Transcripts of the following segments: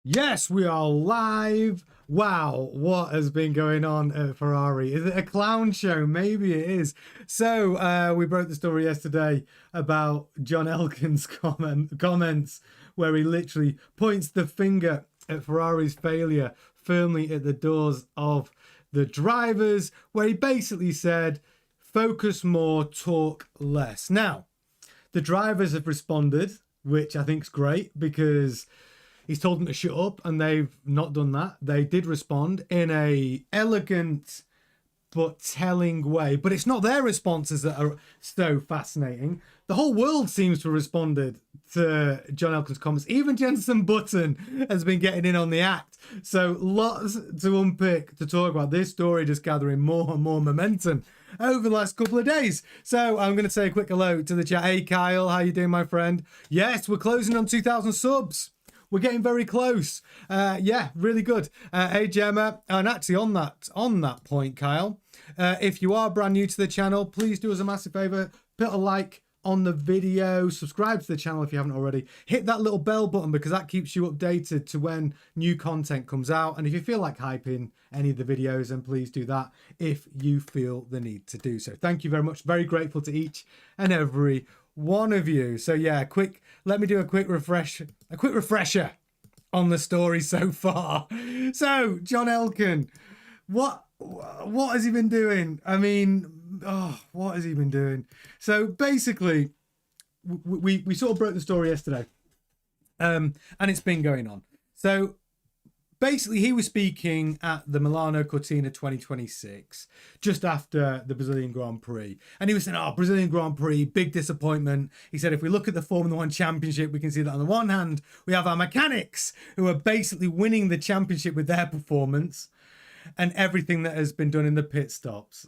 Yes, we are live. Wow, what has been going on at Ferrari? Is it a clown show? Maybe it is. So we broke the story yesterday about John Elkann's comments where he literally points the finger at Ferrari's failure firmly at the doors of the drivers, where he basically said, focus more, talk less. Now, the drivers have responded, which I think is great because he's told them to shut up and they've not done that. They did respond in a elegant but telling way. But it's not their responses that are so fascinating. The whole world seems to have responded to John Elkann's comments. Even Jenson Button has been getting in on the act. So lots to unpick, to talk about. This story just gathering more and more momentum over the last couple of days. So I'm going to say a quick hello to the chat. Hey, Kyle, how you doing, my friend? Yes, we're closing on 2,000 subs. We're getting very close. Yeah, really good. Hey, Gemma. And actually on that point, Kyle, if you are brand new to the channel, please do us a massive favor. Put a like on the video. Subscribe to the channel if you haven't already. Hit that little bell button because that keeps you updated to when new content comes out. And if you feel like hyping any of the videos, then please do that if you feel the need to do so. Thank you very much. Very grateful to each and every one of you. So yeah, let me do a quick refresher on the story so far. So John Elkann, what has he been doing? I mean, what has he been doing? So basically, we sort of broke the story yesterday, and it's been going on. So basically, he was speaking at the Milano Cortina 2026, just after the Brazilian Grand Prix. And he was saying, Brazilian Grand Prix, big disappointment. He said, if we look at the Formula One Championship, we can see that on the one hand, we have our mechanics who are basically winning the championship with their performance and everything that has been done in the pit stops.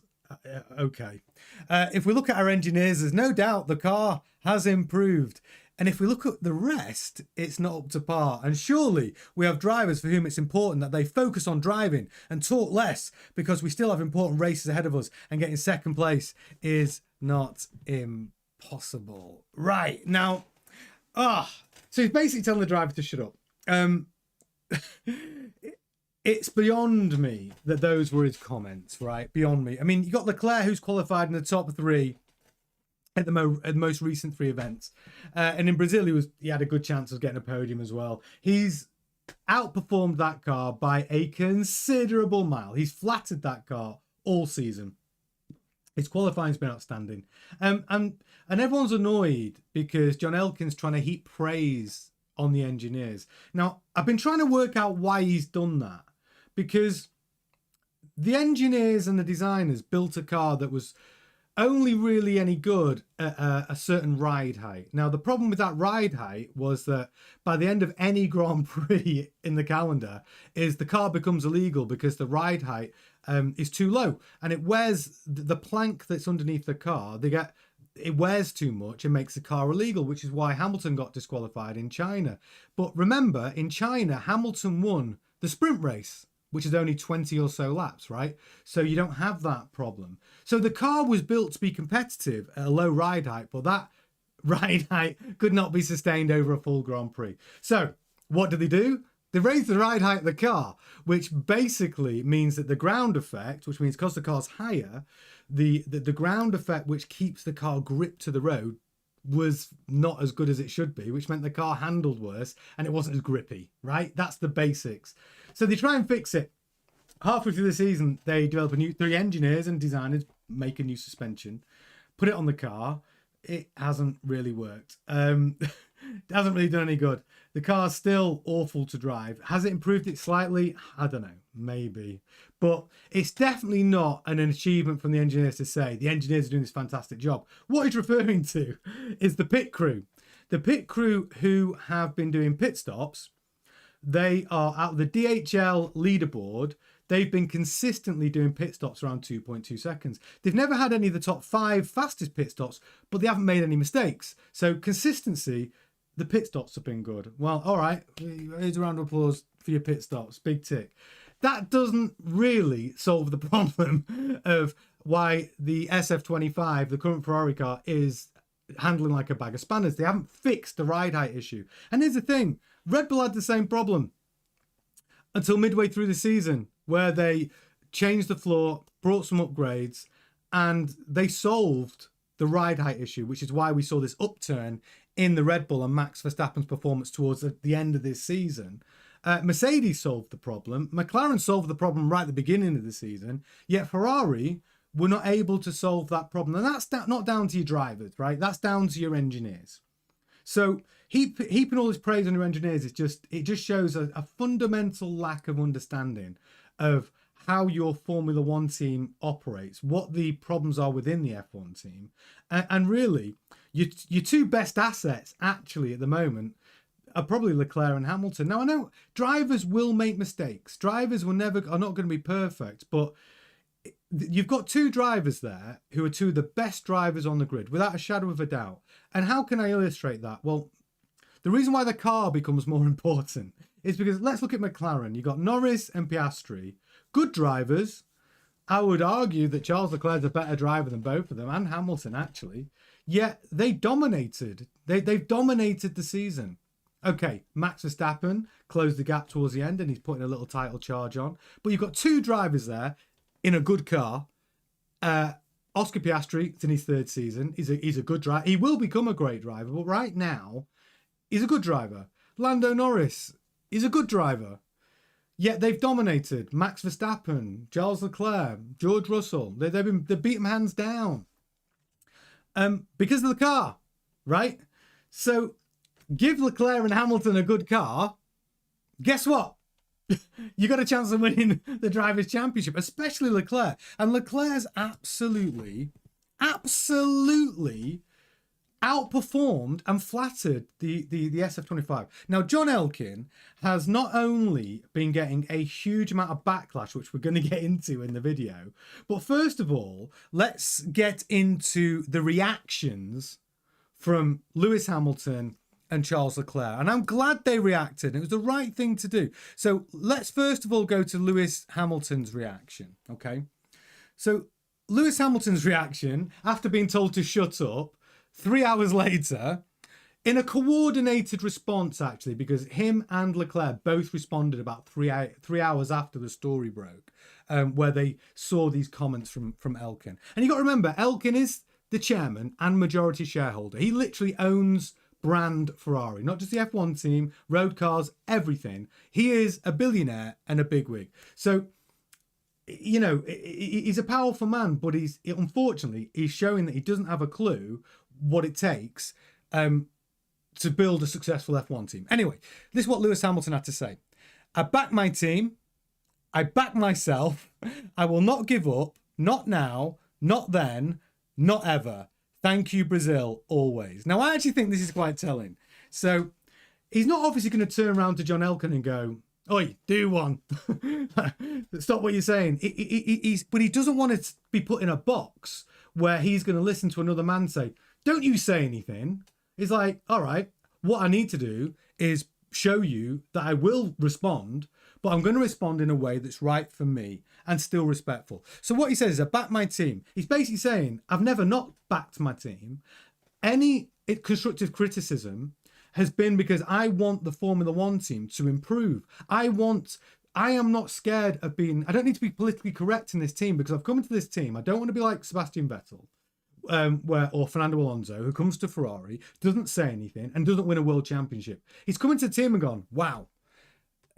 Okay. If we look at our engineers, there's no doubt the car has improved. And if we look at the rest, it's not up to par. And surely we have drivers for whom it's important that they focus on driving and talk less because we still have important races ahead of us. And getting second place is not impossible. Right. Now, so he's basically telling the driver to shut up. It's beyond me that those were his comments, right? Beyond me. I mean, you got Leclerc, who's qualified in the top three at the most recent three events, and in Brazil he had a good chance of getting a podium as well. He's outperformed that car by a considerable mile. He's flattered that car all season. His qualifying's been outstanding, and everyone's annoyed because John Elkann's trying to heap praise on the engineers. Now, I've been trying to work out why he's done that, because the engineers and the designers built a car that was only really any good at a certain ride height. Now, the problem with that ride height was that by the end of any Grand Prix in the calendar is the car becomes illegal because the ride height is too low, and it wears the plank that's underneath the car. It wears too much and makes the car illegal, which is why Hamilton got disqualified in China. But remember, in China, Hamilton won the sprint race, which is only 20 or so laps, right? So you don't have that problem. So the car was built to be competitive at a low ride height, but that ride height could not be sustained over a full Grand Prix. So what did they do? They raised the ride height of the car, which basically means that the ground effect, which means because the car's higher, the ground effect which keeps the car gripped to the road was not as good as it should be, which meant the car handled worse and it wasn't as grippy, right? That's the basics. So they try and fix it. Halfway through the season, they develop three engineers and designers make a new suspension, put it on the car. It hasn't really worked. It hasn't really done any good. The car's still awful to drive. Has it improved it slightly? I don't know, maybe. But it's definitely not an achievement from the engineers to say the engineers are doing this fantastic job. What he's referring to is the pit crew. The pit crew who have been doing pit stops, they are out of the DHL leaderboard. They've been consistently doing pit stops around 2.2 seconds. They've never had any of the top 5 fastest pit stops, but they haven't made any mistakes. So consistency, the pit stops have been good. Well, all right, here's a round of applause for your pit stops. Big tick. That doesn't really solve the problem of why the SF25, the current Ferrari car, is handling like a bag of spanners. They haven't fixed the ride height issue. And here's the thing, Red Bull had the same problem. until midway through the season, where they changed the floor, brought some upgrades, and they solved the ride height issue, which is why we saw this upturn in the Red Bull and Max Verstappen's performance towards the end of this season. Mercedes solved the problem. McLaren solved the problem right at the beginning of the season, yet Ferrari were not able to solve that problem. And that's not down to your drivers, right? That's down to your engineers. So heaping all this praise on your engineers, it just shows a fundamental lack of understanding of how your Formula One team operates, what the problems are within the F1 team. And really, your two best assets actually at the moment are probably Leclerc and Hamilton. Now, I know drivers will make mistakes. Drivers are not going to be perfect, but you've got two drivers there who are two of the best drivers on the grid, without a shadow of a doubt. And how can I illustrate that? Well, the reason why the car becomes more important is because let's look at McLaren. You've got Norris and Piastri, good drivers. I would argue that Charles Leclerc's a better driver than both of them, and Hamilton actually. Yet they dominated. They've dominated the season. Okay, Max Verstappen closed the gap towards the end and he's putting a little title charge on. But you've got two drivers there in a good car. Oscar Piastri, it's in his third season. He's a good driver. He will become a great driver, but right now, he's a good driver. Lando Norris is a good driver. Yet they've dominated. Max Verstappen, Charles Leclerc, George Russell. They've beat them hands down. Because of the car, right? So give Leclerc and Hamilton a good car. Guess what? You got a chance of winning the Drivers' Championship, especially Leclerc. And Leclerc's absolutely outperformed and flattered the SF25. Now, John Elkin has not only been getting a huge amount of backlash, which we're going to get into in the video, but first of all, let's get into the reactions from Lewis Hamilton and Charles Leclerc. And I'm glad they reacted. It was the right thing to do. So let's first of all go to Lewis Hamilton's reaction, okay? So Lewis Hamilton's reaction, after being told to shut up, 3 hours later, in a coordinated response, actually, because him and Leclerc both responded about 3 hours after the story broke, where they saw these comments from Elkin. And you got to remember, Elkin is the chairman and majority shareholder. He literally owns brand Ferrari, not just the F1 team, road cars, everything. He is a billionaire and a bigwig. So, you know, he's a powerful man, but unfortunately, he's showing that he doesn't have a clue what it takes to build a successful F1 team. Anyway, this is what Lewis Hamilton had to say. I back my team. I back myself. I will not give up. Not now. Not then. Not ever. Thank you, Brazil, always. Now, I actually think this is quite telling. So he's not obviously going to turn around to John Elkann and go, oi, do one. Stop what you're saying. But he doesn't want to be put in a box where he's going to listen to another man say, don't you say anything. He's like, all right, what I need to do is show you that I will respond, but I'm going to respond in a way that's right for me and still respectful. So what he says is, I back my team. He's basically saying, I've never not backed my team. Any constructive criticism has been because I want the Formula One team to improve. I am not scared of I don't need to be politically correct in this team because I've come into this team. I don't want to be like Sebastian Vettel or Fernando Alonso, who comes to Ferrari, doesn't say anything and doesn't win a world championship. He's come into the team and gone, wow,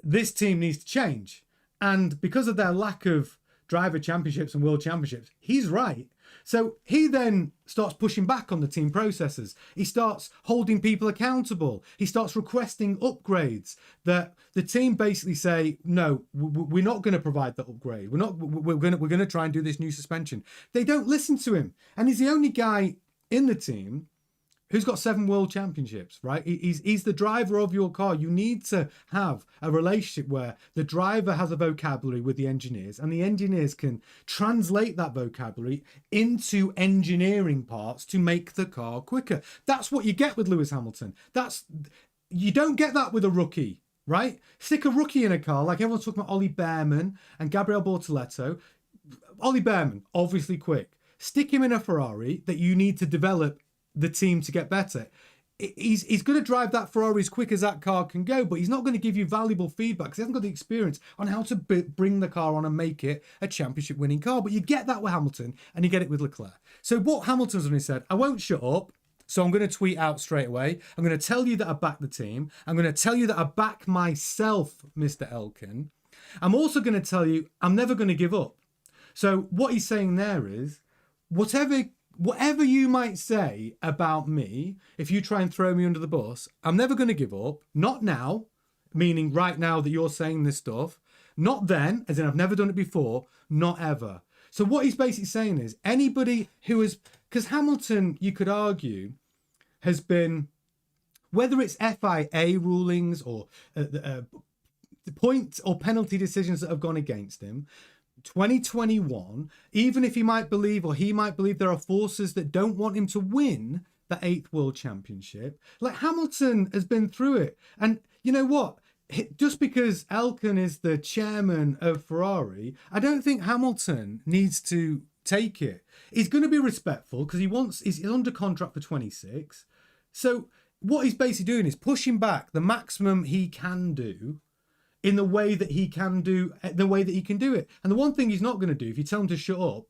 this team needs to change. And because of their lack of driver championships and world championships, he's right. So he then starts pushing back on the team processes. He starts holding people accountable. He starts requesting upgrades that the team basically say, no, we're not going to provide that upgrade. We're going to try and do this new suspension. They don't listen to him. And he's the only guy in the team who's got 7 world championships, right? He's the driver of your car. You need to have a relationship where the driver has a vocabulary with the engineers and the engineers can translate that vocabulary into engineering parts to make the car quicker. That's what you get with Lewis Hamilton. You don't get that with a rookie, right? Stick a rookie in a car, like everyone's talking about Ollie Behrman and Gabriel Bortoleto. Ollie Behrman, obviously quick. Stick him in a Ferrari that you need to develop the team to get better. he's going to drive that Ferrari as quick as that car can go, but he's not going to give you valuable feedback because he hasn't got the experience on how to bring the car on and make it a championship winning car. But you get that with Hamilton and you get it with Leclerc. So what Hamilton's done, he said, I won't shut up. So I'm going to tweet out straight away. I'm going to tell you that I back the team. I'm going to tell you that I back myself, Mr. Elkin. I'm also going to tell you I'm never going to give up. So what he's saying there is, whatever you might say about me, if you try and throw me under the bus, I'm never going to give up. Not now, meaning right now that you're saying this stuff. Not then, as in I've never done it before. Not ever. So what he's basically saying is anybody who has... Because Hamilton, you could argue, has been, whether it's FIA rulings or the point or penalty decisions that have gone against him, 2021, even if he might believe there are forces that don't want him to win the 8th World Championship, like Hamilton has been through it. And you know what? Just because Elkan is the chairman of Ferrari, I don't think Hamilton needs to take it. He's going to be respectful because he's under contract for 26. So what he's basically doing is pushing back the maximum he can do in the way that he can do it. And the one thing he's not going to do, if you tell him to shut up,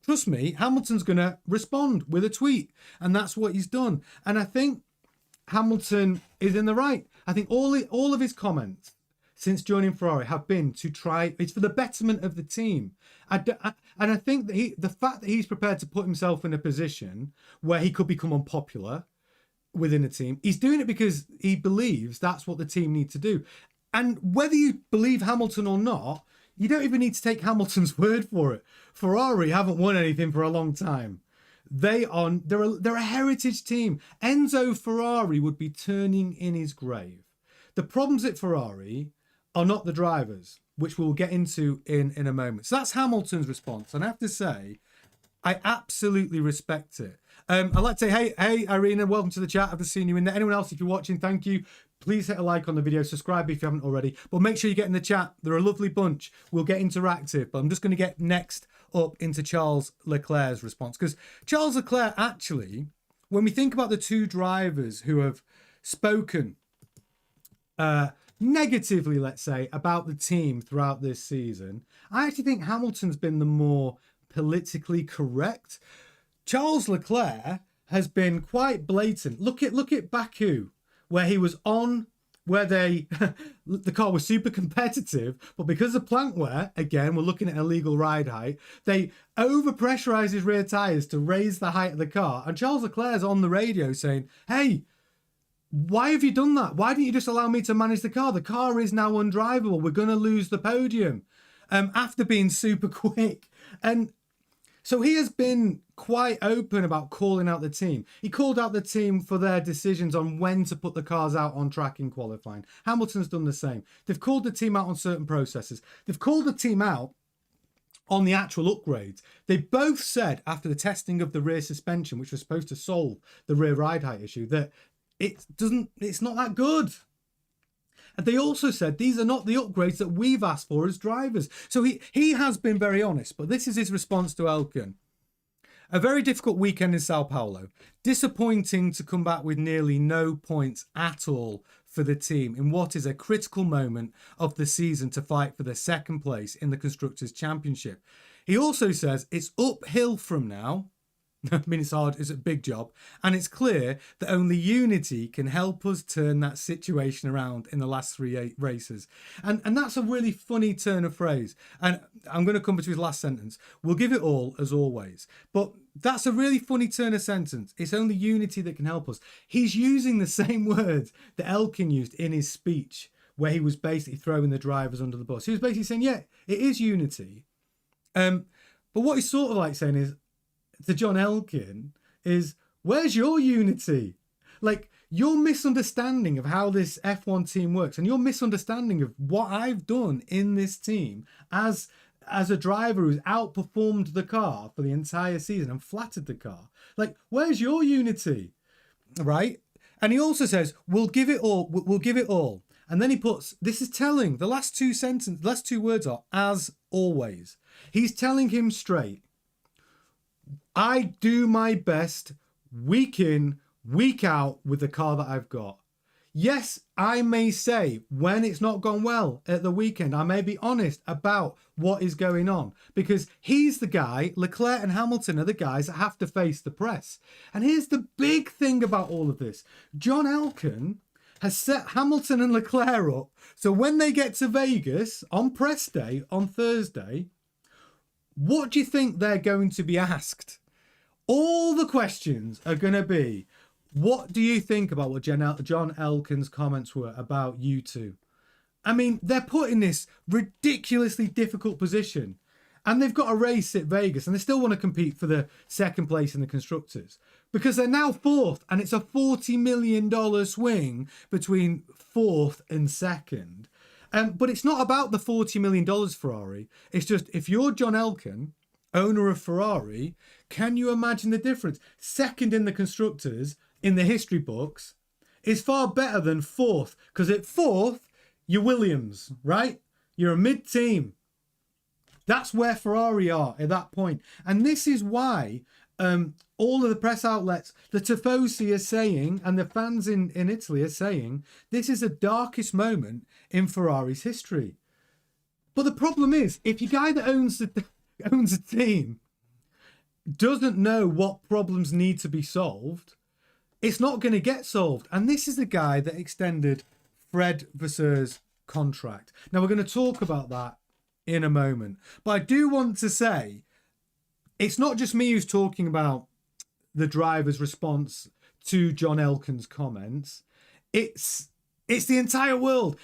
trust me, Hamilton's going to respond with a tweet. And that's what he's done. And I think Hamilton is in the right. I think all of his comments since joining Ferrari have been to try, it's for the betterment of the team. And I think that the fact that he's prepared to put himself in a position where he could become unpopular within a team, he's doing it because he believes that's what the team need to do. And whether you believe Hamilton or not, you don't even need to take Hamilton's word for it. Ferrari haven't won anything for a long time. They're a heritage team. Enzo Ferrari would be turning in his grave. The problems at Ferrari are not the drivers, which we'll get into in a moment. So that's Hamilton's response. And I have to say, I absolutely respect it. I'd like to say, hey, Irina, welcome to the chat. I've just seen you in there. Anyone else, if you're watching, thank you. Please hit a like on the video. Subscribe if you haven't already. But make sure you get in the chat. They're a lovely bunch. We'll get interactive. But I'm just going to get next up into Charles Leclerc's response. Because Charles Leclerc, actually, when we think about the two drivers who have spoken negatively, let's say, about the team throughout this season, I actually think Hamilton's been the more politically correct. Charles Leclerc has been quite blatant. Look at Baku, where he was on, where the car was super competitive, but because of plant wear, again, we're looking at illegal ride height, they overpressurized his rear tires to raise the height of the car. And Charles Leclerc's on the radio saying, hey, why have you done that? Why didn't you just allow me to manage the car? The car is now undrivable. We're going to lose the podium after being super quick. And so he has been quite open about calling out the team. He called out the team for their decisions on when to put the cars out on track in qualifying. Hamilton's done the same. They've called the team out on certain processes. They've called the team out on the actual upgrades. They both said after the testing of the rear suspension, which was supposed to solve the rear ride height issue, that it's not that good. And they also said these are not the upgrades that we've asked for as drivers. So he has been very honest, but this is his response to Elkan. A very difficult weekend in Sao Paulo. Disappointing to come back with nearly no points at all for the team in what is a critical moment of the season to fight for the second place in the Constructors' Championship. He also says it's uphill from now. I mean, it's hard, it's a big job. And it's clear that only unity can help us turn that situation around in the last 3 races. And that's a really funny turn of phrase. And I'm going to come to his last sentence. We'll give it all, as always. But that's a really funny turn of sentence. It's only unity that can help us. He's using the same words that Elkin used in his speech, where he was basically throwing the drivers under the bus. He was basically saying, yeah, it is unity. But what he's sort of like saying is, to John Elkin, is where's your unity? Like, your misunderstanding of how this F1 team works and your misunderstanding of what I've done in this team as a driver who's outperformed the car for the entire season and flattered the car. Like, where's your unity? Right? And he also says, we'll give it all. We'll give it all. And then he puts, this is telling, the last two words are, as always. He's telling him straight, I do my best week in, week out with the car that I've got. Yes, I may say when it's not gone well at the weekend, I may be honest about what is going on, because he's the guy, Leclerc and Hamilton are the guys that have to face the press. And here's the big thing about all of this. John Elkann has set Hamilton and Leclerc up, so when they get to Vegas on press day on Thursday, what do you think they're going to be asked? All the questions are going to be, what do you think about what John Elkann's comments were about you two? I mean, they're put in this ridiculously difficult position, and they've got a race at Vegas, and they still want to compete for the second place in the Constructors, because they're now fourth, and it's a $40 million swing between fourth and second. But it's not about the $40 million Ferrari. It's just, if you're John Elkann, owner of Ferrari, can you imagine the difference? Second in the Constructors in the history books is far better than fourth, because at fourth, you're Williams, right? You're a mid-team. That's where Ferrari are at that point. And this is why all of the press outlets, the Tifosi are saying, and the fans in Italy are saying, this is the darkest moment in Ferrari's history. But the problem is, if your guy that owns a team doesn't know what problems need to be solved, it's not going to get solved. And this is the guy that extended Fred Vasseur's contract. Now, we're going to talk about that in a moment. But I do want to say, it's not just me who's talking about the driver's response to John Elkann's comments. It's the entire world.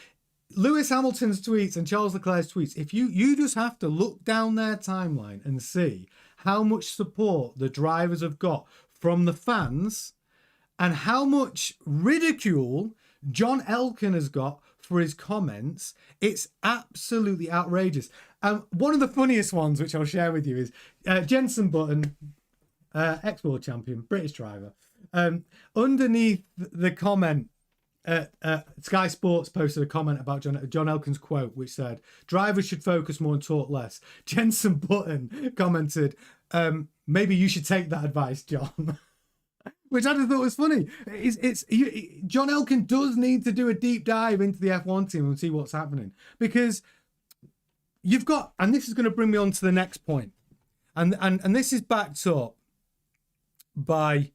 Lewis Hamilton's tweets and Charles Leclerc's tweets, if you just have to look down their timeline and see how much support the drivers have got from the fans and how much ridicule John Elkann has got for his comments, it's absolutely outrageous. One of the funniest ones, which I'll share with you, is Jenson Button, ex-world champion, British driver. Underneath the comment, Sky Sports posted a comment about John Elkann's quote, which said, "Drivers should focus more and talk less." Jenson Button commented, "Maybe you should take that advice, John." Which I just thought was funny. John Elkann does need to do a deep dive into the F1 team and see what's happening, because you've got, and this is going to bring me on to the next point, and this is backed up by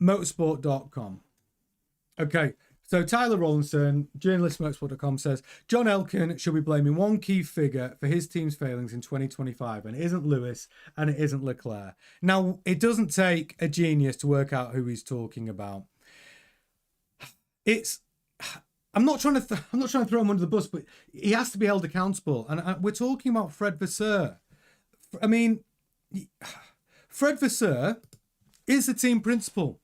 motorsport.com. Okay, so Tyler Rawlinson, journalist motorsport.com, says John Elkann should be blaming one key figure for his team's failings in 2025, and it isn't Lewis and it isn't Leclerc. Now, it doesn't take a genius to work out who he's talking about. I'm not trying to throw him under the bus, but he has to be held accountable, and we're talking about Fred Vasseur. I mean, Fred Vasseur is the team principal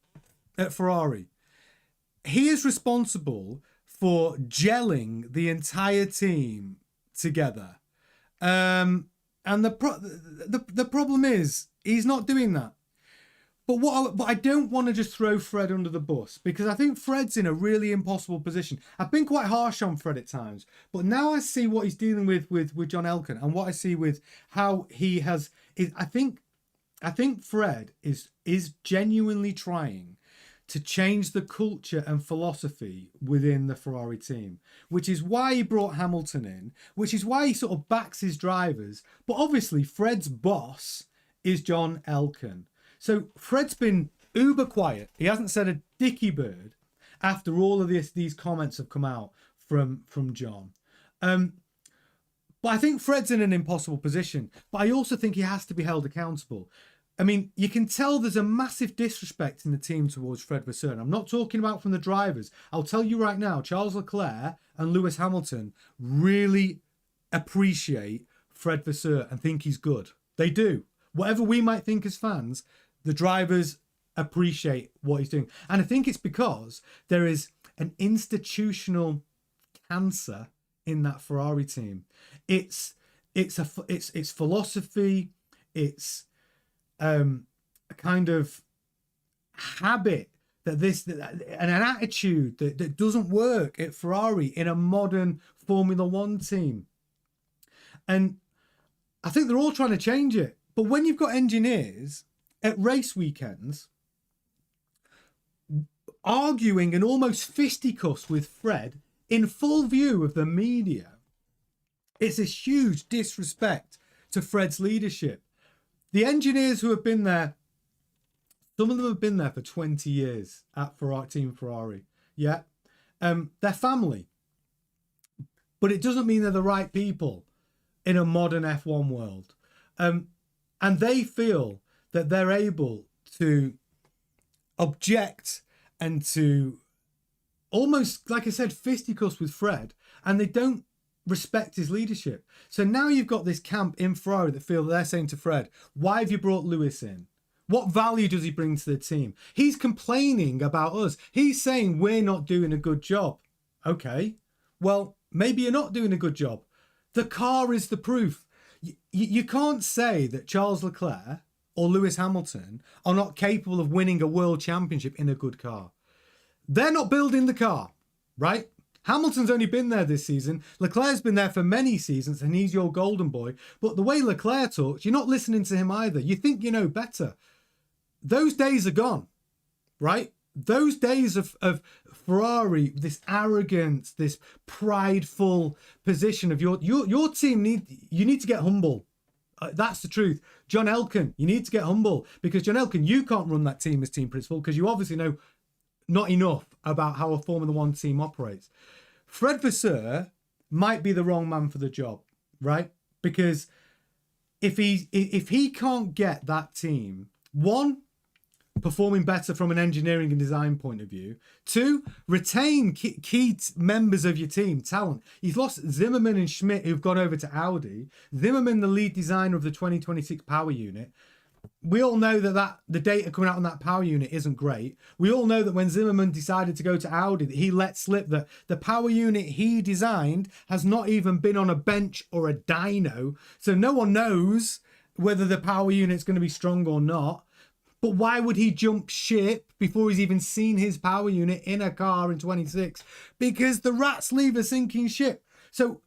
at Ferrari. He is responsible for gelling the entire team together. And the problem is, he's not doing that. But I don't want to just throw Fred under the bus, because I think Fred's in a really impossible position. I've been quite harsh on Fred at times, but now I see what he's dealing with John Elkann, and what I see with how he has... I think Fred is genuinely trying to change the culture and philosophy within the Ferrari team, which is why he brought Hamilton in, which is why he sort of backs his drivers. But obviously, Fred's boss is John Elkann. So Fred's been uber quiet. He hasn't said a dicky bird after all of these comments have come out from John. But I think Fred's in an impossible position. But I also think he has to be held accountable. I mean, you can tell there's a massive disrespect in the team towards Fred Vasseur. I'm not talking about from the drivers. I'll tell you right now, Charles Leclerc and Lewis Hamilton really appreciate Fred Vasseur and think he's good. They do. Whatever we might think as fans, the drivers appreciate what he's doing. And I think it's because there is an institutional cancer in that Ferrari team. It's philosophy. It's a kind of habit and an attitude that doesn't work at Ferrari in a modern Formula One team. And I think they're all trying to change it. But when you've got engineers at race weekends arguing and almost fisticuffs with Fred in full view of the media. It's a huge disrespect to Fred's leadership. The engineers who have been there, some of them have been there for 20 years at Team Ferrari. Yeah. They're family. But it doesn't mean they're the right people in a modern F1 world. And they feel that they're able to object and to almost, like I said, fisticuffs with Fred, and they don't respect his leadership. So now you've got this camp in Ferrari that feel that they're saying to Fred, why have you brought Lewis in? What value does he bring to the team? He's complaining about us. He's saying we're not doing a good job. Okay, well, maybe you're not doing a good job. The car is the proof. You can't say that Charles Leclerc or Lewis Hamilton are not capable of winning a world championship in a good car. They're not building the car, right? Hamilton's only been there this season. Leclerc's been there for many seasons, and he's your golden boy. But the way Leclerc talks, you're not listening to him either. You think you know better. Those days are gone, right? Those days of Ferrari, this arrogance, this prideful position of your team, you need to get humble. That's the truth. John Elkann, you need to get humble, because John Elkann, you can't run that team as team principal because you obviously know not enough about how a Formula One team operates. Fred Vasseur might be the wrong man for the job, right? Because if he can't get that team, one, performing better from an engineering and design point of view, two, retain key members of your team, talent. He's lost Zimmerman and Schmidt, who've gone over to Audi. Zimmerman, the lead designer of the 2026 power unit. We all know that the data coming out on that power unit isn't great. We all know that when Zimmerman decided to go to Audi, that he let slip that the power unit he designed has not even been on a bench or a dyno. So no one knows whether the power unit's going to be strong or not. But why would he jump ship before he's even seen his power unit in a car in 26? Because the rats leave a sinking ship. So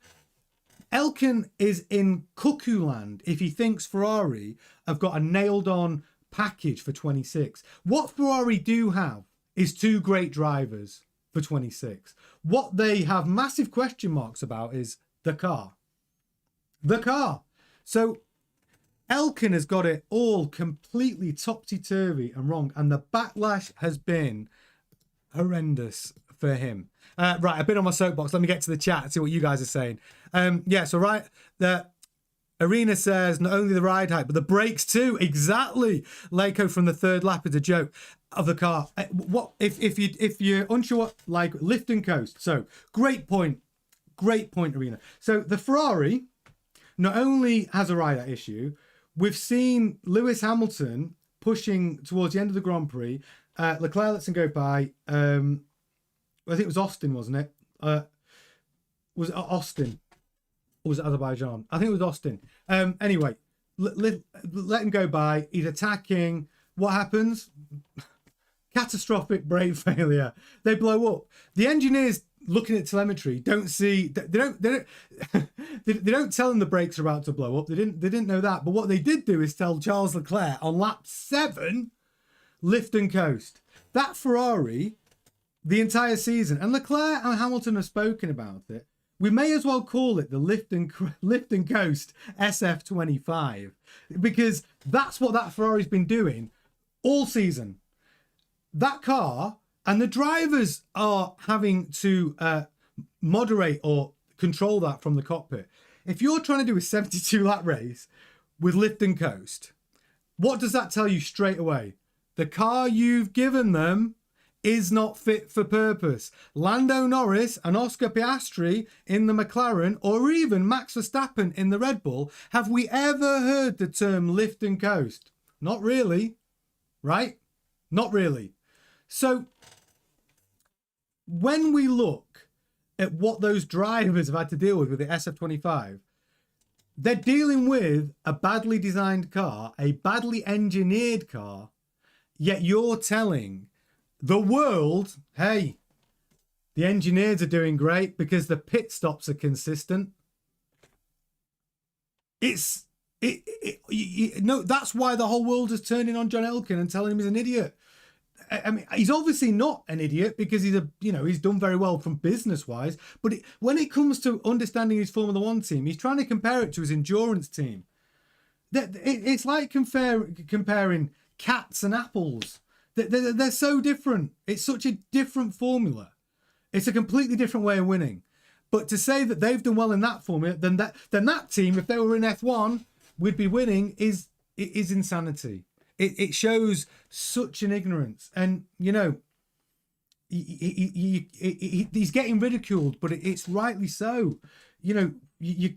Elkann is in cuckoo land if he thinks Ferrari have got a nailed on package for 26. What Ferrari do have is two great drivers for 26. What they have massive question marks about is the car. The car. So Elkann has got it all completely topsy-turvy and wrong, and the backlash has been horrendous for him. Right, I've been on my soapbox. Let me get to the chat and see what you guys are saying. So right, the Arena says not only the ride height, but the brakes too. Exactly. Leiko from the third lap is a joke of the car. What if you're unsure, like lift and coast? So great point, Arena. So the Ferrari not only has a ride height issue, we've seen Lewis Hamilton pushing towards the end of the Grand Prix. Leclerc lets him go by. I think it was Austin, wasn't it? Was it Austin? Or was it Azerbaijan? I think it was Austin. Anyway, let him go by. He's attacking. What happens? Catastrophic brake failure. They blow up. The engineers looking at telemetry don't see. They don't tell them the brakes are about to blow up. They didn't know that. But what they did do is tell Charles Leclerc on lap 7, lift and coast. That Ferrari, the entire season, and Leclerc and Hamilton have spoken about it. We may as well call it the lift and coast SF25, because that's what that Ferrari's been doing all season. That car, and the drivers are having to moderate or control that from the cockpit. If you're trying to do a 72 lap race with lift and coast, what does that tell you straight away? The car you've given them is not fit for purpose. Lando Norris and Oscar Piastri in the McLaren, or even Max Verstappen in the Red Bull, have we ever heard the term lift and coast? Not really, right? Not really. So when we look at what those drivers have had to deal with the SF25, they're dealing with a badly designed car, a badly engineered car, yet you're telling the world, hey, the engineers are doing great because the pit stops are consistent. That's why the whole world is turning on John Elkann and telling him he's an idiot. I mean, he's obviously not an idiot because he's done very well from business wise. But when it comes to understanding his Formula One team, he's trying to compare it to his endurance team. It's like comparing cats and apples. They're so different. It's such a different formula. It's a completely different way of winning. But to say that they've done well in that formula, then that team, if they were in F1, would be winning is insanity. It shows such an ignorance. And, he's getting ridiculed, but it's rightly so. You're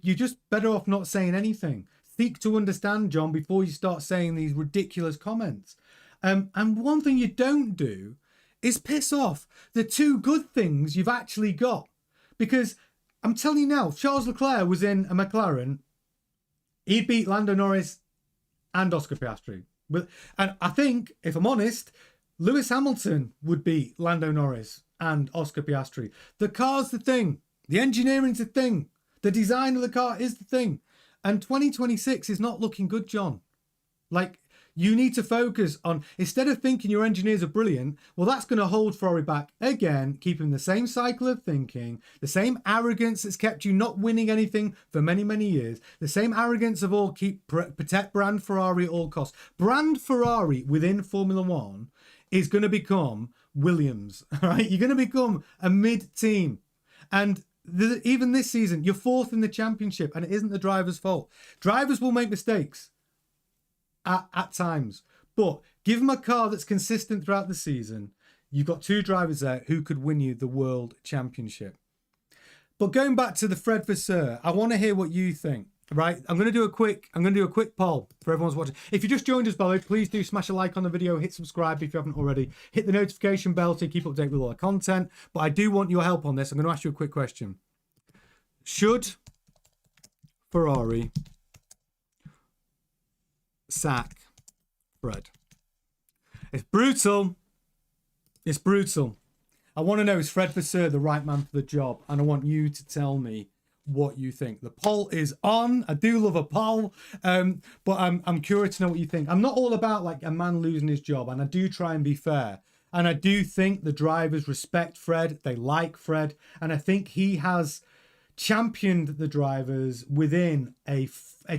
just better off not saying anything. Seek to understand, John, before you start saying these ridiculous comments. And one thing you don't do is piss off the two good things you've actually got. Because I'm telling you now, Charles Leclerc was in a McLaren, he'd beat Lando Norris and Oscar Piastri. And I think, if I'm honest, Lewis Hamilton would beat Lando Norris and Oscar Piastri. The car's the thing. The engineering's the thing. The design of the car is the thing. And 2026 is not looking good, John. Like, you need to focus on, instead of thinking your engineers are brilliant, well, that's going to hold Ferrari back again, keeping the same cycle of thinking, the same arrogance that's kept you not winning anything for many, many years, the same arrogance of all protect brand Ferrari at all costs. Brand Ferrari within Formula One is going to become Williams, right? You're going to become a mid-team. And even this season, you're fourth in the championship, and it isn't the driver's fault. Drivers will make mistakes at times, but give them a car that's consistent throughout the season. You've got two drivers there who could win you the world championship. But going back to the Fred Vasseur, I want to hear what you think. Right, I'm going to do a quick poll for everyone's watching. If you just joined us, by the way, please do smash a like on the video, hit subscribe if you haven't already, hit the notification bell to keep up to date with all our content. But I do want your help on this. I'm going to ask you a quick question. Should Ferrari sack Fred? It's brutal. It's brutal. I want to know, is Fred Vasseur the right man for the job? And I want you to tell me what you think. The poll is on. I do love a poll, but I'm curious to know what you think. I'm not all about like a man losing his job, and I do try and be fair. And I do think the drivers respect Fred. They like Fred, and I think he has championed the drivers within a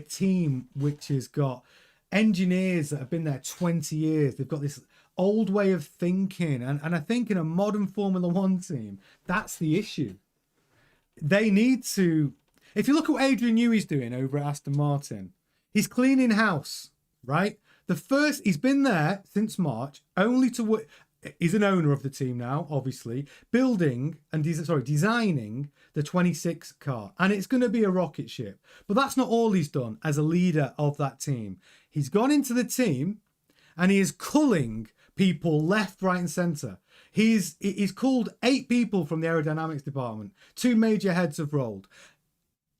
team which has got engineers that have been there 20 years. They've got this old way of thinking, and I think in a modern Formula One team, that's the issue. They need to, if you look at what Adrian Newey's doing over at Aston Martin, he's cleaning house, right? He's been there since March, only to work. He's an owner of the team now, obviously, designing the 26 car. And it's going to be a rocket ship. But that's not all he's done as a leader of that team. He's gone into the team and he is culling people left, right and centre. He's called 8 people from the aerodynamics department. 2 major heads have rolled.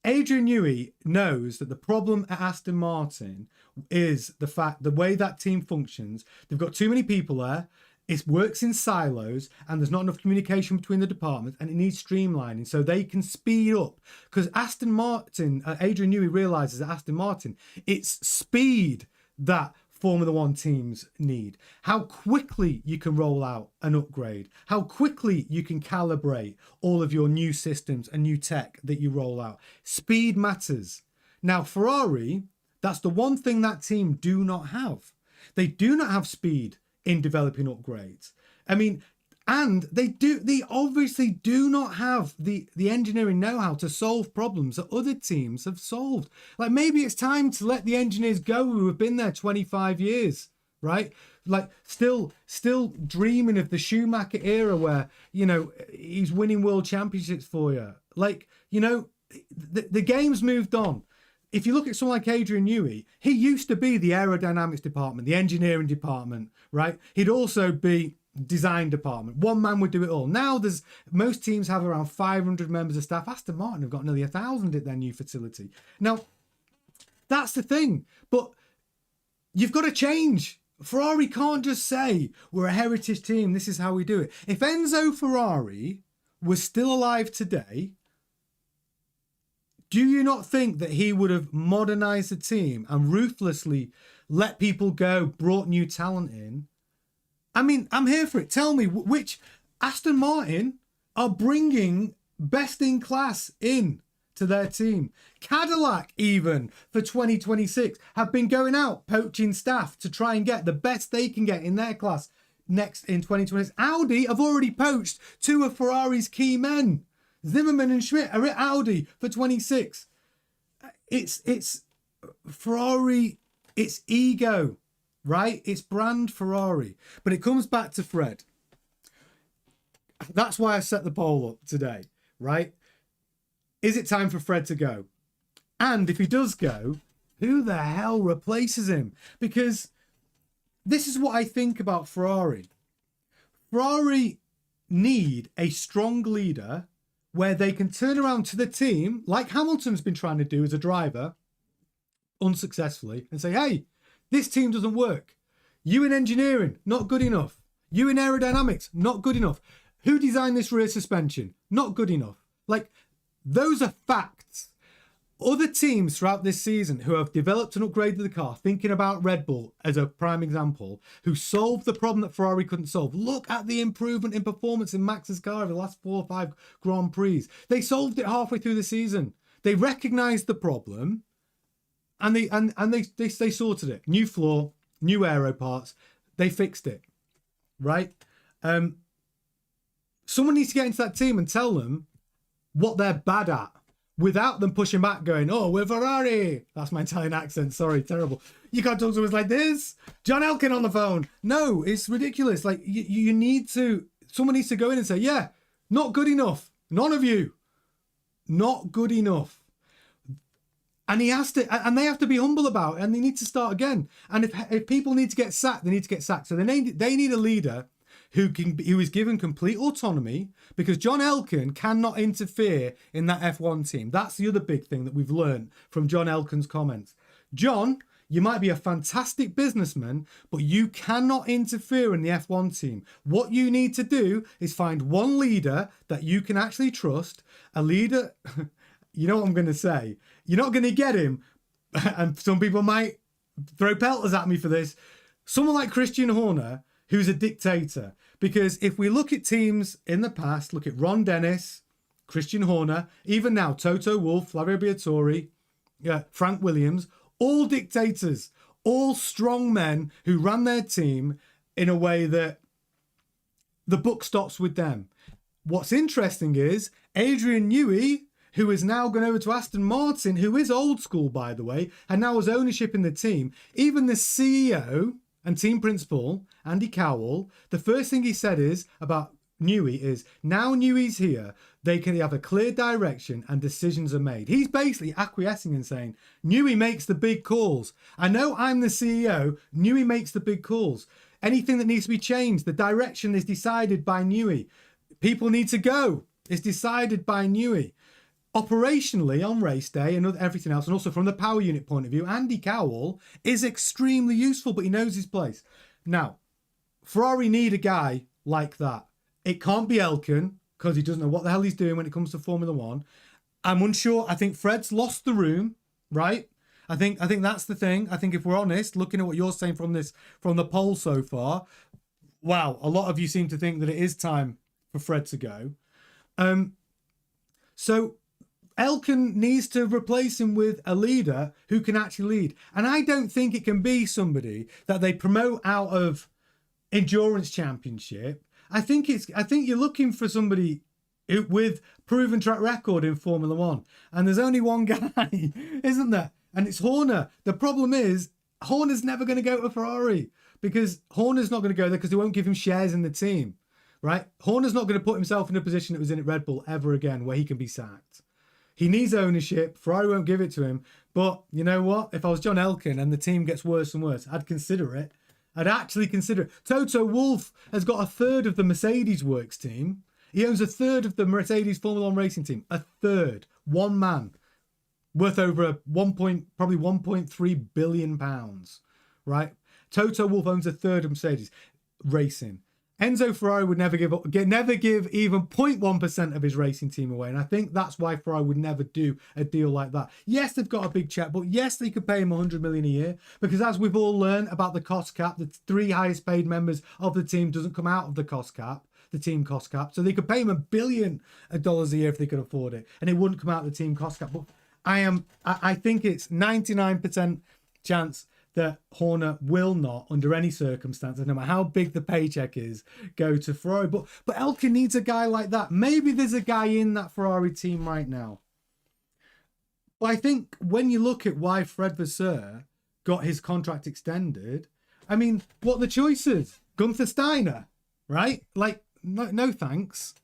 Adrian Newey knows that the problem at Aston Martin is the way that team functions. They've got too many people there. It works in silos, and there's not enough communication between the departments, and it needs streamlining so they can speed up. Because Aston Martin, Adrian Newey realises at Aston Martin, it's speed that Formula One teams need. How quickly you can roll out an upgrade, how quickly you can calibrate all of your new systems and new tech that you roll out. Speed matters. Now, Ferrari, that's the one thing that team do not have. They do not have speed in developing upgrades. I mean, and they obviously do not have the engineering know-how to solve problems that other teams have solved. Like, maybe it's time to let the engineers go who have been there 25 years, right? Like, still dreaming of the Schumacher era where, he's winning world championships for you. Like, the game's moved on. If you look at someone like Adrian Newey, he used to be the aerodynamics department, the engineering department, right? He'd also be design department. One man would do it all. Now most teams have around 500 members of staff. Aston Martin have got nearly 1,000 at their new facility. Now, that's the thing. But you've got to change. Ferrari can't just say, we're a heritage team, this is how we do it. If Enzo Ferrari was still alive today, do you not think that he would have modernized the team and ruthlessly let people go, brought new talent in, I mean, I'm here for it. Tell me which Aston Martin are bringing best in class in to their team. Cadillac, even for 2026, have been going out poaching staff to try and get the best they can get in their class next in 2026. Audi have already poached two of Ferrari's key men. Zimmerman and Schmidt are at Audi for 26. It's Ferrari, it's ego, right? It's brand Ferrari. But it comes back to Fred. That's why I set the poll up today, right? Is it time for Fred to go? And if he does go, who the hell replaces him? Because this is what I think about Ferrari. Ferrari need a strong leader where they can turn around to the team, like Hamilton's been trying to do as a driver, unsuccessfully, and say, hey, this team doesn't work. You in engineering, not good enough. You in aerodynamics, not good enough. Who designed this rear suspension? Not good enough. Like, those are facts. Other teams throughout this season who have developed and upgraded the car, thinking about Red Bull as a prime example, who solved the problem that Ferrari couldn't solve. Look at the improvement in performance in Max's car over the last 4 or 5 Grand Prix. They solved it halfway through the season. They recognised the problem and they sorted it. New floor, new aero parts. They fixed it. Right? Someone needs to get into that team and tell them what they're bad at, without them pushing back going, oh, we're Ferrari. That's my Italian accent. Sorry, terrible. You can't talk to us like this. John Elkann on the phone. No, it's ridiculous. Like, you need to, someone needs to go in and say, yeah, not good enough. None of you. Not good enough. And he has to, and they have to be humble about it, and they need to start again. And if people need to get sacked, they need to get sacked. So they need a leader who is given complete autonomy, because John Elkann cannot interfere in that F1 team. That's the other big thing that we've learned from John Elkann's comments. John, you might be a fantastic businessman, but you cannot interfere in the F1 team. What you need to do is find one leader that you can actually trust, a leader, you know what I'm going to say, you're not going to get him, and some people might throw pelters at me for this, someone like Christian Horner, who's a dictator. Because if we look at teams in the past, look at Ron Dennis, Christian Horner, even now, Toto Wolff, Flavio Briatore, Frank Williams, all dictators, all strong men who ran their team in a way that the buck stops with them. What's interesting is Adrian Newey, who is now gone over to Aston Martin, who is old school, by the way, and now has ownership in the team. Even the CEO and team principal, Andy Cowell, the first thing he said is about Newey is, now Newey's here, they can have a clear direction and decisions are made. He's basically acquiescing and saying, Newey makes the big calls. I know I'm the CEO, Newey makes the big calls. Anything that needs to be changed, the direction is decided by Newey. People need to go. It's decided by Newey. Operationally on race day and everything else, and also from the power unit point of view, Andy Cowell is extremely useful, but he knows his place. Now, Ferrari need a guy like that. It can't be Elkann, because he doesn't know what the hell he's doing when it comes to Formula One. I'm unsure. I think Fred's lost the room, right? I think that's the thing. I think if we're honest, looking at what you're saying from the poll so far, wow, a lot of you seem to think that it is time for Fred to go. So Elkann needs to replace him with a leader who can actually lead. And I don't think it can be somebody that they promote out of endurance championship. I think you're looking for somebody with proven track record in Formula One. And there's only one guy, isn't there? And it's Horner. The problem is, Horner's never going to go to Ferrari, because Horner's not going to go there because they won't give him shares in the team, right? Horner's not going to put himself in a position that was in at Red Bull ever again where he can be sacked. He needs ownership. Ferrari won't give it to him. But you know what? If I was John Elkann and the team gets worse and worse, I'd consider it. I'd actually consider it. Toto Wolff has got a third of the Mercedes works team. He owns a third of the Mercedes Formula One racing team. A third. One man. Worth over probably 1.3 billion pounds. Right? Toto Wolff owns a third of Mercedes racing. Enzo Ferrari would never give even 0.1% of his racing team away. And I think that's why Ferrari would never do a deal like that. Yes, they've got a big check, but yes, they could pay him 100 million a year, because as we've all learned about the cost cap, the 3 highest paid members of the team doesn't come out of the cost cap, the team cost cap. So they could pay him $1 billion a year if they could afford it, and it wouldn't come out of the team cost cap. But I think it's 99% chance that Horner will not, under any circumstances, no matter how big the paycheck is, go to Ferrari. But Elkin needs a guy like that. Maybe there's a guy in that Ferrari team right now. But I think when you look at why Fred Vasseur got his contract extended, I mean, what are the choices? Gunther Steiner, right? Like, no thanks.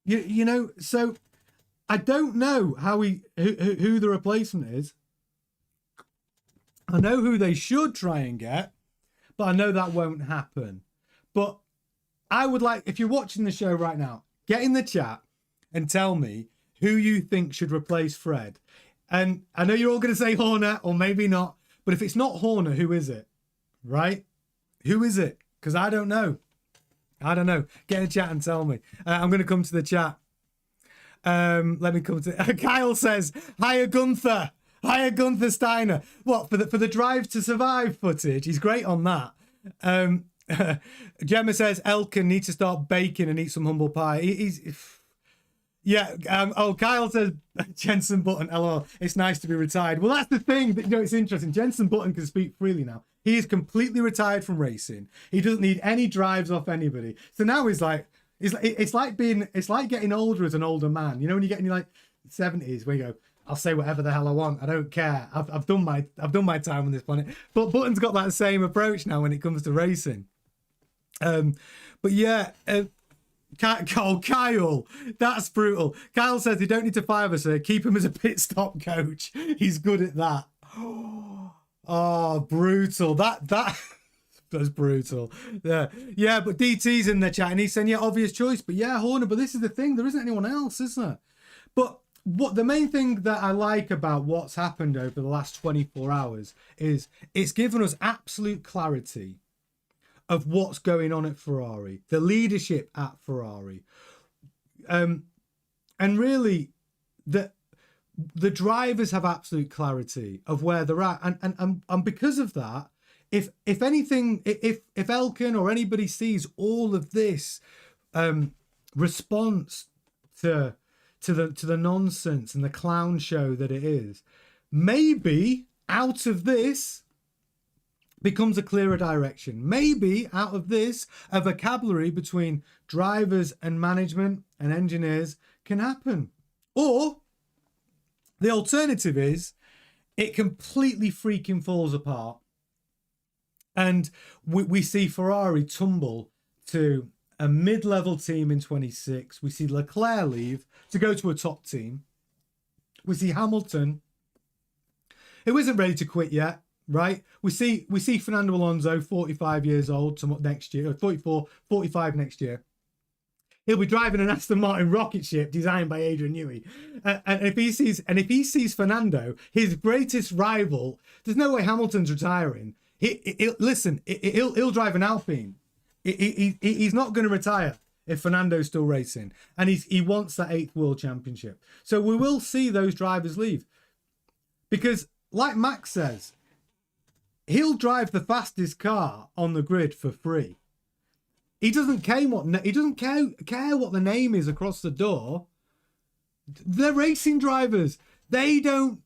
You know, so I don't know who the replacement is. I know who they should try and get, but I know that won't happen. But I would like, if you're watching the show right now, get in the chat and tell me who you think should replace Fred. And I know you're all going to say Horner, or maybe not, but if it's not Horner, who is it? Right? Who is it? Because I don't know. I don't know. Get in the chat and tell me. I'm going to come to the chat. Let me come to Kyle says, hiya Gunther. Hiya Gunther Steiner. What, for the Drive to Survive footage? He's great on that. Gemma says Elkin needs to start baking and eat some humble pie. Yeah. Kyle says Jenson Button. LOL. It's nice to be retired. Well, that's the thing. That, you know, it's interesting. Jenson Button can speak freely now. He is completely retired from racing. He doesn't need any drives off anybody. So now he's like, it's like getting older as an older man. You know, when you get in your like 70s, where you go, I'll say whatever the hell I want. I don't care. I've done my time on this planet. But Button's got that same approach now when it comes to racing. But yeah, Kyle, that's brutal. Kyle says they don't need to fire us, sir. Keep him as a pit stop coach. He's good at that. Oh, brutal. That's brutal. Yeah. But DT's in the chat and he's saying, yeah, obvious choice. But yeah, Horner. But this is the thing. There isn't anyone else, is there? But what the main thing that I like about what's happened over the last 24 hours is it's given us absolute clarity of what's going on at Ferrari, the leadership at Ferrari, and really the drivers have absolute clarity of where they're at, and because of that, if anything, if Elkin or anybody sees all of this response to the nonsense and the clown show that it is, maybe out of this becomes a clearer direction. Maybe out of this, a vocabulary between drivers and management and engineers can happen. Or the alternative is it completely freaking falls apart. And we see Ferrari tumble to a mid-level team in 26. We see Leclerc leave to go to a top team. We see Hamilton, who isn't ready to quit yet, right? We see Fernando Alonso, 45 years old, next year, 44, 45 next year. He'll be driving an Aston Martin rocket ship designed by Adrian Newey. And if he sees Fernando, his greatest rival, there's no way Hamilton's retiring. He'll drive an Alpine. He's not going to retire if Fernando's still racing, and he wants that 8th world championship. So we will see those drivers leave, because like Max says, he'll drive the fastest car on the grid for free. He doesn't care what the name is across the door. They're racing drivers. They don't.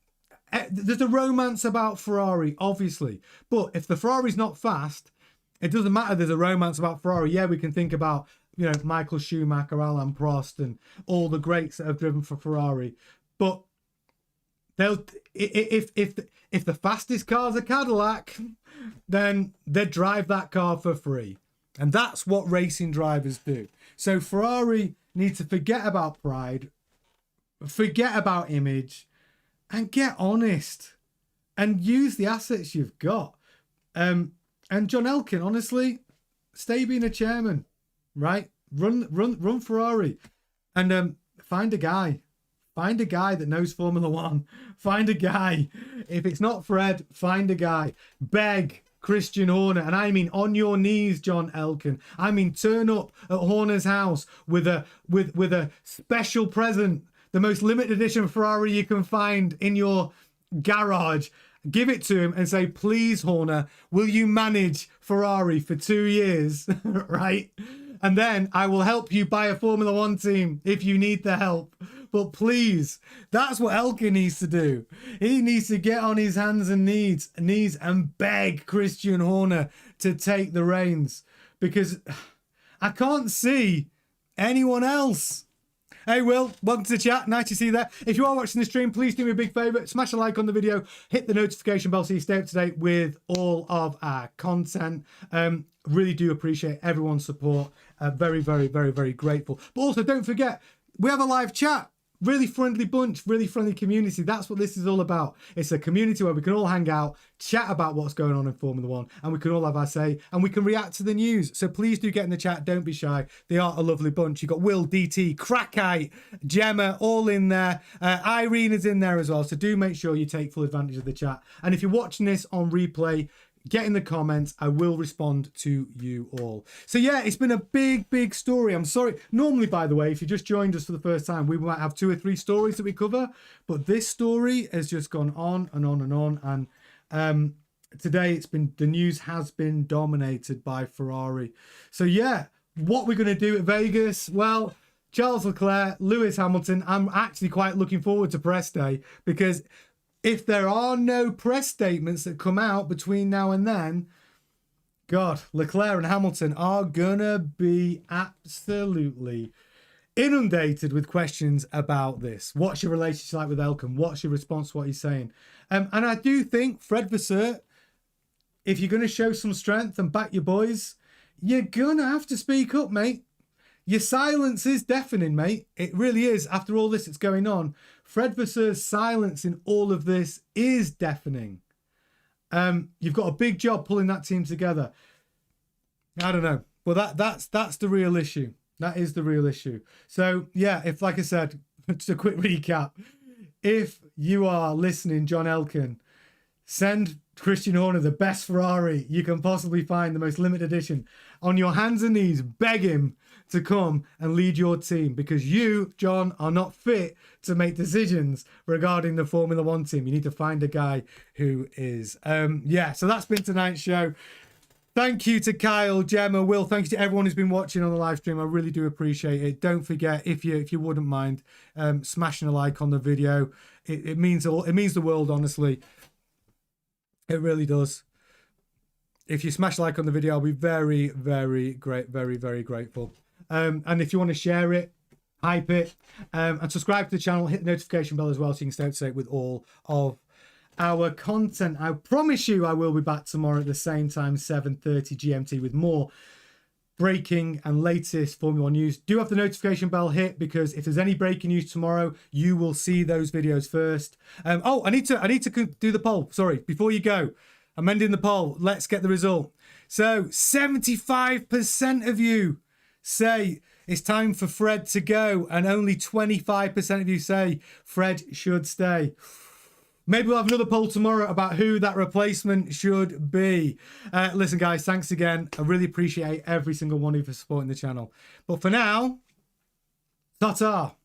There's a romance about Ferrari, obviously, but if the Ferrari's not fast, it doesn't matter. There's a romance about Ferrari. Yeah, we can think about, you know, Michael Schumacher, Alain Prost, and all the greats that have driven for Ferrari. But if the fastest car's a Cadillac, then they drive that car for free, and that's what racing drivers do. So Ferrari need to forget about pride, forget about image, and get honest, and use the assets you've got. And John Elkin, honestly, stay being a chairman, right? Run Ferrari, and find a guy that knows Formula One. Find a guy. If it's not Fred, find a guy. Beg, Christian Horner. And I mean on your knees, John Elkann. I mean turn up at Horner's house with a special present, the most limited edition Ferrari you can find in your garage. Give it to him and say, please, Horner, will you manage Ferrari for 2 years, right? And then I will help you buy a Formula One team if you need the help. But please, that's what Elkann needs to do. He needs to get on his hands and knees and beg Christian Horner to take the reins, because I can't see anyone else. Hey Will, welcome to the chat. Nice to see you there. If you are watching the stream, please do me a big favour. Smash a like on the video. Hit the notification bell so you stay up to date with all of our content. Really do appreciate everyone's support. Very, very, very, very grateful. But also don't forget, we have a live chat. Really friendly bunch, really friendly community. That's what this is all about. It's a community where we can all hang out, chat about what's going on in Formula One, and we can all have our say, and we can react to the news. So please do get in the chat. Don't be shy. They are a lovely bunch. You've got Will, DT, Crackite, Gemma, all in there. Irene is in there as well. So do make sure you take full advantage of the chat. And if you're watching this on replay, get in the comments. I will respond to you all. So yeah, it's been a big, big story. I'm sorry. Normally, by the way, if you just joined us for the first time, we might have 2 or 3 stories that we cover. But this story has just gone on and on and on. And today the news has been dominated by Ferrari. So yeah, what we're going to do at Vegas? Well, Charlesleclerc, Lewis Hamilton. I'm actually quite looking forward to press day, because if there are no press statements that come out between now and then, God, Leclerc and Hamilton are gonna be absolutely inundated with questions about this. What's your relationship like with Elkann? What's your response to what he's saying? And I do think, Fred Vasseur, if you're going to show some strength and back your boys, you're going to have to speak up, mate. Your silence is deafening, mate. It really is. After all this that's going on, Fred Vasseur's silence in all of this is deafening. You've got a big job pulling that team together. I don't know. Well, that's the real issue. That is the real issue. So, yeah, if, like I said, just a quick recap. If you are listening, John Elkann, send Christian Horner the best Ferrari you can possibly find, the most limited edition. On your hands and knees, beg him to come and lead your team, because you, John, are not fit to make decisions regarding the Formula One team. You need to find a guy who is. Yeah, so that's been tonight's show. Thank you to Kyle, Gemma, Will. Thank you to everyone who's been watching on the live stream. I really do appreciate it. Don't forget, if you wouldn't mind, smashing a like on the video. It means the world, honestly. It really does. If you smash a like on the video, I'll be very, very very grateful. And if you want to share it, hype it, and subscribe to the channel, hit the notification bell as well so you can stay up to date with all of our content. I promise you I will be back tomorrow at the same time, 7:30 GMT, with more breaking and latest Formula One news. Do have the notification bell hit, because if there's any breaking news tomorrow, you will see those videos first. Oh, I need to do the poll. Sorry, before you go, I'm ending the poll. Let's get the result. So 75% of you say it's time for Fred to go, and only 25% of you say Fred should stay. Maybe we'll have another poll tomorrow about who that replacement should be. Listen, guys, thanks again. I really appreciate every single one of you for supporting the channel. But for now, ta-ta.